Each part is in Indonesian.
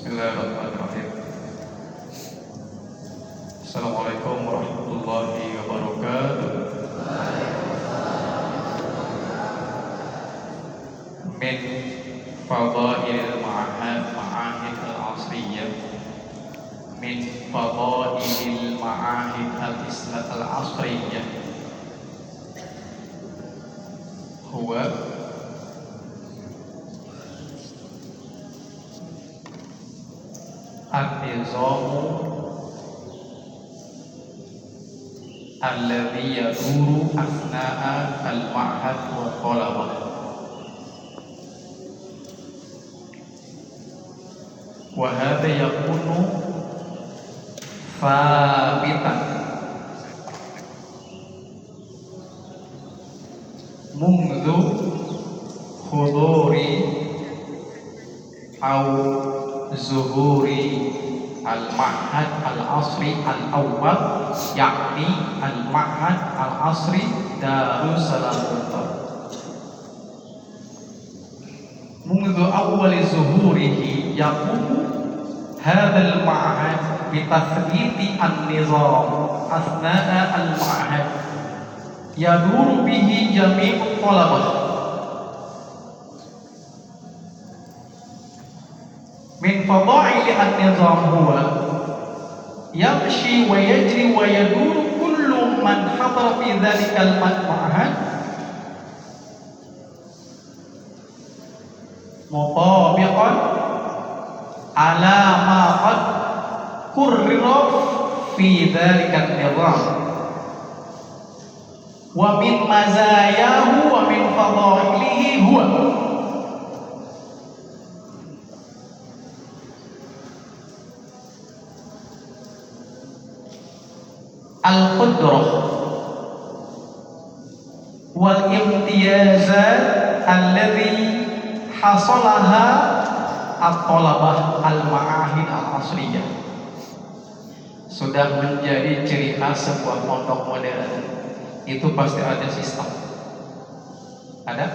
Bismillahirrahmanirrahim. Assalamualaikum warahmatullahi wabarakatuh. Min fadailil ma'ahid al-asriyah. Min fadailil ma'ahid al-asriyah. Huwa an-nizamu alladhi yaduru asna'a al-ma'had wa talabah. Wa hadha yakunu thabitan mungdhu huduri au zuhuri al-ma'had al-asri al-awwal, yakni al-ma'had al-asri Darussalam. Mundu awwal zuhurihi yaqumu hadzal ma'had bi tathliti an-nizam asna'a al-ma'had yaduru bihi jami'u talabah min fadaili an-nizam huwa yamshi wa yajri wa yaduru kullu man hadara fi dhalika al-ma'had mutabiqan ala ma qad qurrira fi dhalika an-nizam wa min mazayahu wa min fadailihi huwa al-qudrah wal imtiyazat alladhi hasalaha at-talabah al-ma'ahid al-asriyah. Sudah menjadi ciri khas sebuah pondok modern itu pasti ada sistem. Ada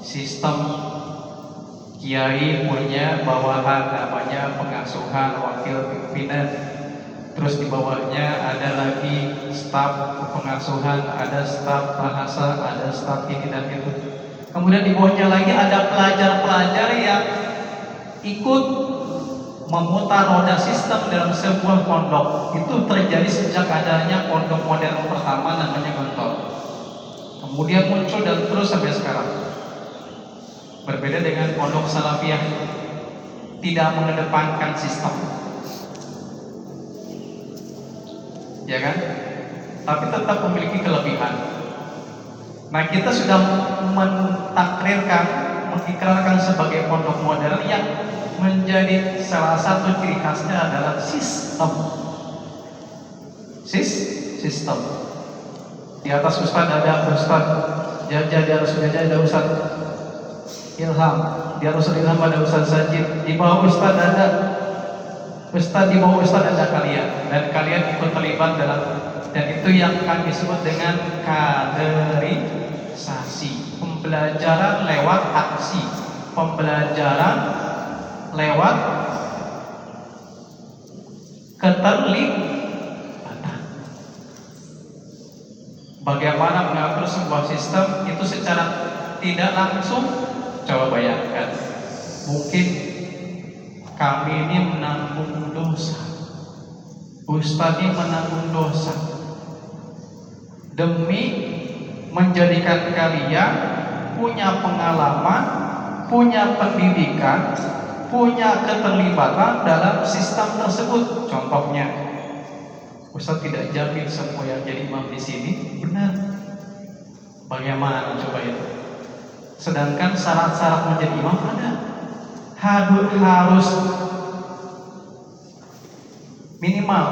sistem kiai punya bawahan namanya pengasuhan wakil pimpinan. Terus di bawahnya ada lagi staf pengasuhan, ada staf bahasa, ada staf ini dan itu. Kemudian di bawahnya lagi ada pelajar-pelajar yang ikut memutar roda sistem dalam sebuah pondok. Itu terjadi sejak adanya pondok modern pertama namanya Gontor. Kemudian muncul dan terus sampai sekarang. Berbeda dengan pondok Salafiyah, tidak mengedepankan sistem. Ya kan? Tapi tetap memiliki kelebihan. Nah, kita sudah mentakrirkan, mengikrarkan sebagai pondok modern yang menjadi salah satu ciri khasnya adalah sistem. Sistem. Di atas Ustaz ada Ustaz Jaja, di atas Jaja ada Ustaz Ilham, di atas Ilham ada Ustaz Sajid, di bawah Ustaz ada Ustaz, di bawah Ustaz ada kalian, dan kalian ikut terlibat dalam, dan itu yang kami sebut dengan kaderisasi, pembelajaran lewat aksi, pembelajaran lewat Bagaimana mengatur sebuah sistem itu secara tidak langsung? Coba bayangkan, mungkin kami ini menanggung dosa, Ustadz ini menanggung dosa demi menjadikan kalian punya pengalaman, punya pendidikan, punya keterlibatan dalam sistem tersebut. Contohnya, Ustadz tidak jamin semua yang jadi imam di sini benar. Bagaimana coba itu? Sedangkan syarat-syarat menjadi imam ada. Harus minimal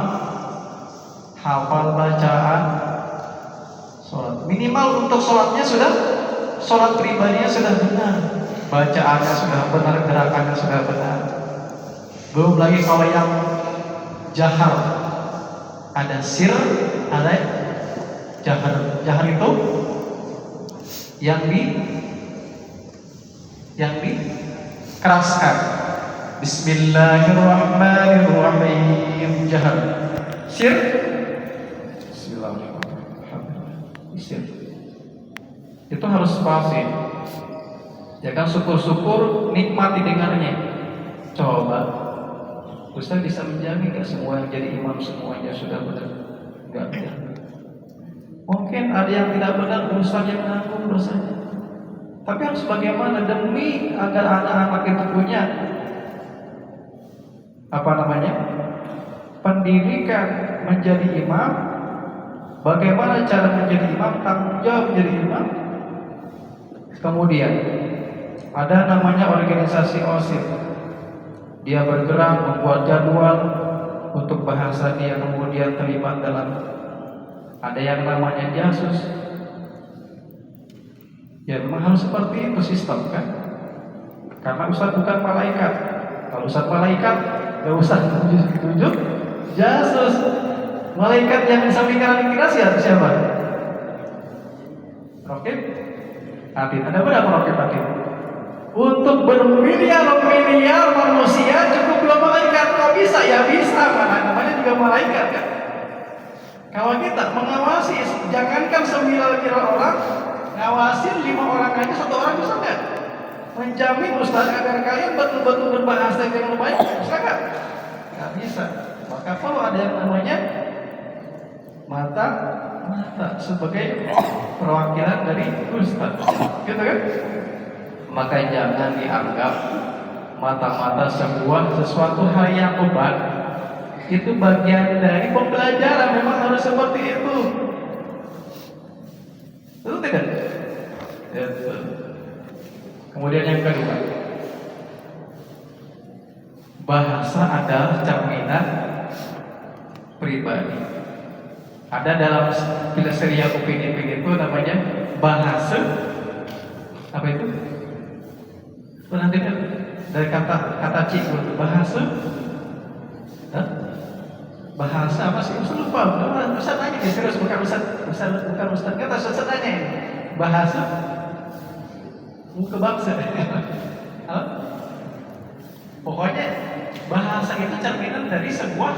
hafal bacaan sholat. Minimal untuk sholatnya sudah, sholat pribadinya sudah benar, bacaannya sudah benar, gerakannya sudah benar. Belum lagi kalau yang jahar, ada sir, ada jahar. Jahar itu yang dikeraskan. Bismillahirrahmanirrahim. Jahar. Sir. Bismillahirrahmanirrahim. Sir. Itu harus fasih. Ya kan, syukur-syukur nikmati dengarnya. Coba, Ustaz bisa menjamin gak semua yang jadi imam semuanya sudah benar? Gak bisa. Mungkin ada yang tidak benar, Ustaz yang menanggung dosanya. Tapi harus bagaimana demi agar anak-anak itu punya pendidikan menjadi imam. Bagaimana cara menjadi imam, tanggung jawab menjadi imam. Kemudian ada namanya organisasi OSIS. Dia bergerak membuat jadwal untuk bahasa dia, kemudian terlibat dalam. Ada yang namanya jasus. Ya memang harus seperti itu sistem kan. Karena Ustaz bukan malaikat. Kalau Ustaz malaikat, gak usah tunjuk jasus. Malaikat yang disampaikan imigrasi atau siapa? Rokib? Atid. Ada berapa rokib atid? Untuk bermiliar-miliar manusia cukup dua malaikat. Kok bisa? Ya bisa. Mana namanya juga malaikat kan. Kalau kita mengawasi, jangankan 9 miliar orang, ngawasin 5 orang aja, 1 orang bisa nggak? Menjamin Ustaz agar kalian betul-betul berbahasa yang baik, bisa nggak? Nggak bisa. Maka perlu ada yang namanya mata sebagai perwakilan dari Ustaz, gitu kan? Maka jangan dianggap mata-mata sesuatu hal yang beban. Itu bagian dari pembelajaran, memang harus seperti itu. Betul tidak? Betul. Kemudian yang kedua, bahasa adalah cerminan pribadi. Ada dalam filsafat opini itu namanya bahasa apa itu? Pernah dengar dari kata cikgu bahasa? Hah? Bahasa apa sih? Ustaz lupa. Ustaz nanya ya, serius, bukan Ustaz kata Ustaz nanya ini. Bahasa muka bangsa. Pokoknya bahasa itu cerminan dari sebuah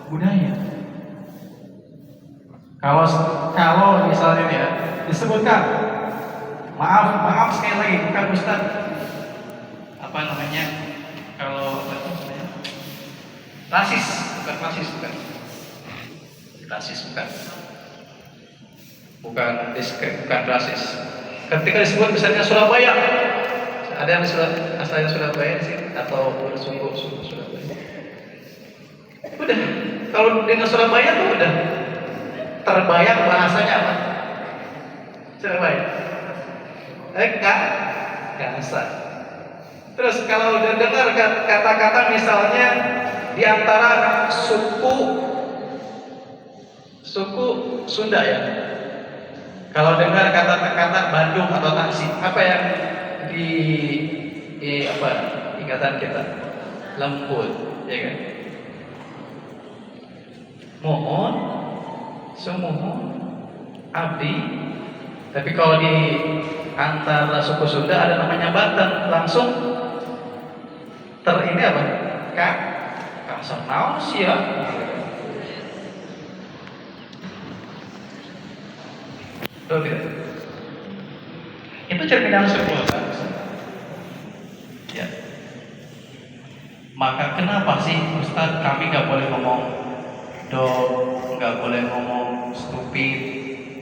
budaya. Kalau misalnya ya disebutkan, maaf sekali lagi, bukan Ustaz apa namanya, kalau rasis, bukan rasis. Ketika disebut misalnya Surabaya, ada yang asalnya Surabaya sih atau suku Surabaya. Udah, kalau dengan Surabaya tuh udah terbayang bahasanya apa? Surabaya. Kasar. Terus kalau udah dengar kata-kata misalnya di antara suku Sunda ya. Kalau dengar kata-kata Bandung atau Tasik, apa yang ingatan kita? Lembut, ya kan? Mohon, abdi. Tapi kalau di antara suku Sunda ada namanya Banten, langsung ini apa? Kasar naon sih ya. Betul tidak? Itu cerminan sebuah bangsa. Ya. Maka kenapa sih Ustadz kami nggak boleh ngomong dog, nggak boleh ngomong stupid,